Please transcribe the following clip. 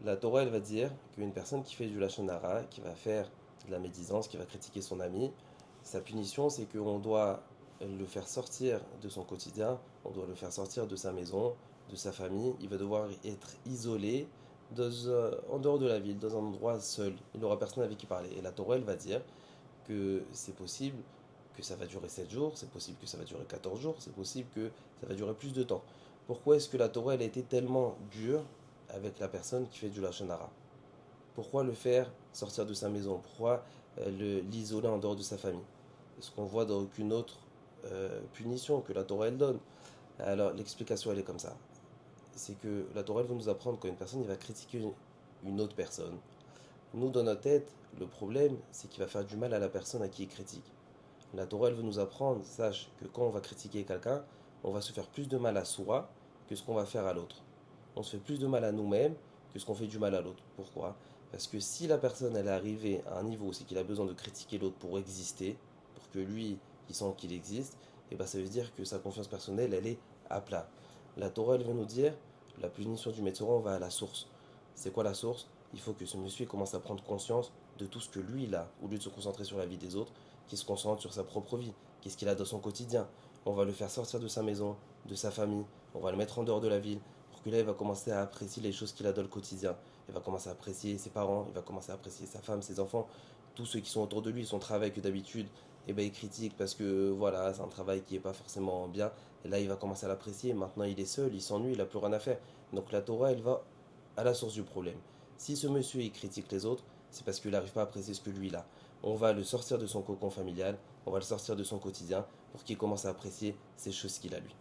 La Torah, elle va dire qu'une personne qui fait du lachon hara, qui va faire de la médisance, qui va critiquer son ami, sa punition, c'est qu'on doit le faire sortir de son quotidien, on doit le faire sortir de sa maison, de sa famille. Il va devoir être isolé en dehors de la ville, dans un endroit seul. Il n'aura personne avec qui parler. Et la Torah, elle va dire que c'est possible que ça va durer 7 jours, c'est possible que ça va durer 14 jours, c'est possible que ça va durer plus de temps. Pourquoi est-ce que la Torah, elle a été tellement dure avec la personne qui fait du lachon hara? Pourquoi le faire sortir de sa maison? Pourquoi l'isoler en dehors de sa famille? Ce qu'on voit dans aucune autre punition que la Torah elle donne. Alors l'explication elle est comme ça. C'est que la Torah elle veut nous apprendre quand une personne il va critiquer une autre personne. Nous dans notre tête, le problème c'est qu'il va faire du mal à la personne à qui il critique. La Torah elle veut nous apprendre, sache que quand on va critiquer quelqu'un, on va se faire plus de mal à soi que ce qu'on va faire à l'autre. On se fait plus de mal à nous-mêmes que ce qu'on fait du mal à l'autre. Pourquoi? Parce que si la personne elle est arrivée à un niveau, c'est qu'il a besoin de critiquer l'autre pour exister, pour que lui il sent qu'il existe, et ben ça veut dire que sa confiance personnelle elle est à plat. La Torah elle veut nous dire la punition du Metzoran va à la source. C'est quoi la source? Il faut que ce monsieur commence à prendre conscience de tout ce que lui il a, au lieu de se concentrer sur la vie des autres, qu'il se concentre sur sa propre vie, qu'est-ce qu'il a dans son quotidien. On va le faire sortir de sa maison, de sa famille, on va le mettre en dehors de la ville, pour que là il va commencer à apprécier les choses qu'il a dans le quotidien. Il va commencer à apprécier ses parents, il va commencer à apprécier sa femme, ses enfants, tous ceux qui sont autour de lui, son travail que d'habitude, il critique parce que voilà, c'est un travail qui n'est pas forcément bien. Et là il va commencer à l'apprécier, maintenant il est seul, il s'ennuie, il n'a plus rien à faire. Donc la Torah elle va à la source du problème. Si ce monsieur il critique les autres, c'est parce qu'il n'arrive pas à apprécier ce que lui il a. On va le sortir de son cocon familial, on va le sortir de son quotidien pour qu'il commence à apprécier ces choses qu'il a lui.